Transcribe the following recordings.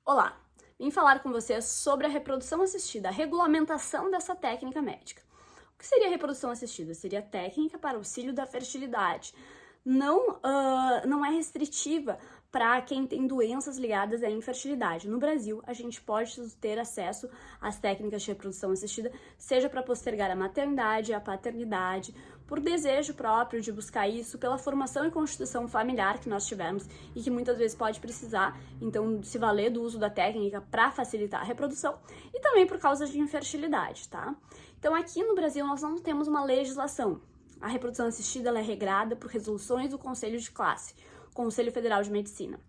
Olá, vim falar com vocês sobre a reprodução assistida, a regulamentação dessa técnica médica. O que seria a reprodução assistida? Seria a técnica para auxílio da fertilidade. Não é restritiva para quem tem doenças ligadas à infertilidade. No Brasil, a gente pode ter acesso às técnicas de reprodução assistida, seja para postergar a maternidade, a paternidade, por desejo próprio de buscar isso, pela formação e constituição familiar que nós tivemos e que muitas vezes pode precisar, então, se valer do uso da técnica para facilitar a reprodução, e também por causa de infertilidade, tá? Então, aqui no Brasil, nós não temos uma legislação. A reprodução assistida ela é regrada por resoluções do Conselho de Classe, Conselho Federal de Medicina.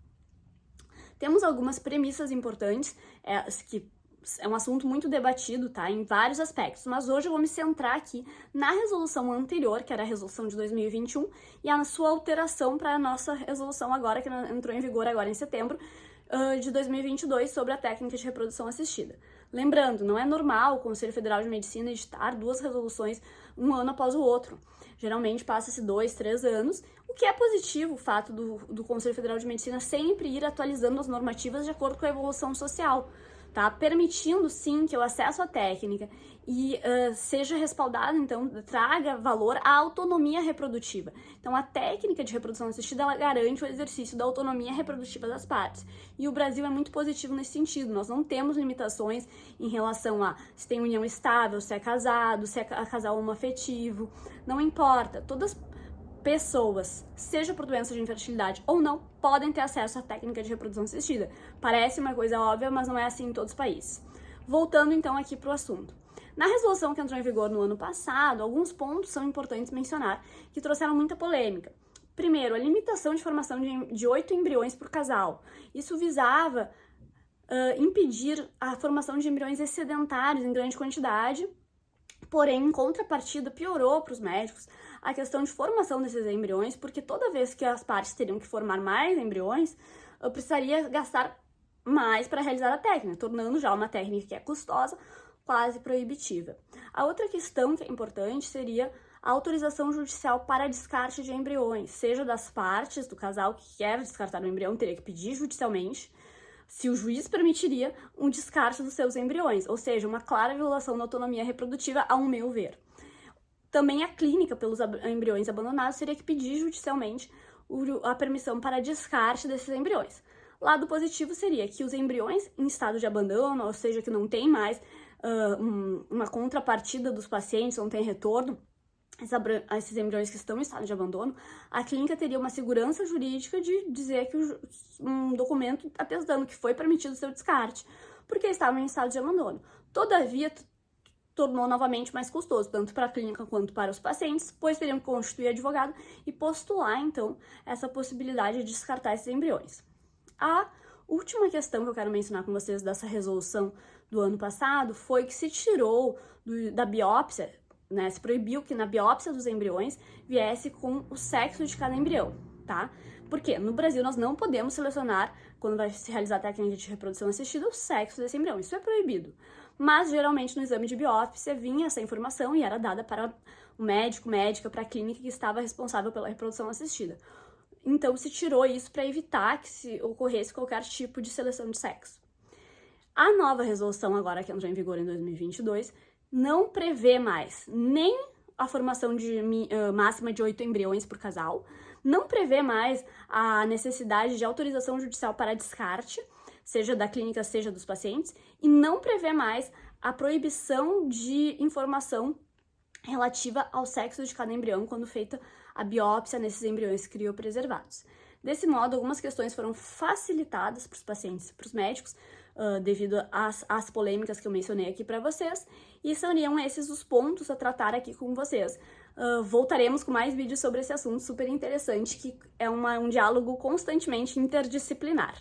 Temos algumas premissas importantes, que é um assunto muito debatido, tá, em vários aspectos, mas hoje eu vou me centrar aqui na resolução anterior, que era a resolução de 2021, e a sua alteração para a nossa resolução agora, que entrou em vigor agora em setembro de 2022, sobre a técnica de reprodução assistida. Lembrando, não é normal o Conselho Federal de Medicina editar duas resoluções um ano após o outro. Geralmente passa-se 2, 3 anos, o que é positivo o fato do Conselho Federal de Medicina sempre ir atualizando as normativas de acordo com a evolução social, tá? Permitindo, sim, que o acesso à técnica seja respaldado, então, traga valor à autonomia reprodutiva. Então, a técnica de reprodução assistida, ela garante o exercício da autonomia reprodutiva das partes. E o Brasil é muito positivo nesse sentido. Nós não temos limitações em relação a se tem união estável, se é casado, se é casal homoafetivo. Não importa. Todas pessoas, seja por doença de infertilidade ou não, podem ter acesso à técnica de reprodução assistida. Parece uma coisa óbvia, mas não é assim em todos os países. Voltando então aqui para o assunto. Na resolução que entrou em vigor no ano passado, alguns pontos são importantes mencionar, que trouxeram muita polêmica. Primeiro, a limitação de formação de 8 embriões por casal. Isso visava impedir a formação de embriões excedentários em grande quantidade. Porém, em contrapartida, piorou para os médicos a questão de formação desses embriões, porque toda vez que as partes teriam que formar mais embriões, eu precisaria gastar mais para realizar a técnica, tornando já uma técnica que é custosa, quase proibitiva. A outra questão que é importante seria a autorização judicial para descarte de embriões, seja das partes do casal que quer descartar o embrião, teria que pedir judicialmente, se o juiz permitiria um descarte dos seus embriões, ou seja, uma clara violação da autonomia reprodutiva, ao meu ver. Também a clínica, pelos embriões abandonados, teria que pedir judicialmente a permissão para descarte desses embriões. Lado positivo seria que os embriões em estado de abandono, ou seja, que não tem mais uma contrapartida dos pacientes, não tem retorno, esses embriões que estão em estado de abandono, a clínica teria uma segurança jurídica de dizer que um documento atestando que foi permitido o seu descarte, porque estavam em estado de abandono. Todavia, tornou novamente mais custoso, tanto para a clínica quanto para os pacientes, pois teriam que constituir advogado e postular, então, essa possibilidade de descartar esses embriões. A última questão que eu quero mencionar com vocês dessa resolução do ano passado foi que se tirou da biópsia, né, se proibiu que na biópsia dos embriões viesse com o sexo de cada embrião, tá? Porque no Brasil nós não podemos selecionar, quando vai se realizar a técnica de reprodução assistida, o sexo desse embrião, isso é proibido. Mas geralmente no exame de biópsia vinha essa informação e era dada para o médico, médica, para a clínica que estava responsável pela reprodução assistida. Então se tirou isso para evitar que se ocorresse qualquer tipo de seleção de sexo. A nova resolução, agora que entrou em vigor em 2022, não prevê mais nem a formação de máxima de 8 embriões por casal, não prevê mais a necessidade de autorização judicial para descarte, seja da clínica, seja dos pacientes, e não prevê mais a proibição de informação relativa ao sexo de cada embrião quando feita a biópsia nesses embriões criopreservados. Desse modo, algumas questões foram facilitadas para os pacientes e para os médicos, devido às polêmicas que eu mencionei aqui para vocês, e seriam esses os pontos a tratar aqui com vocês. Voltaremos com mais vídeos sobre esse assunto super interessante, que é um diálogo constantemente interdisciplinar.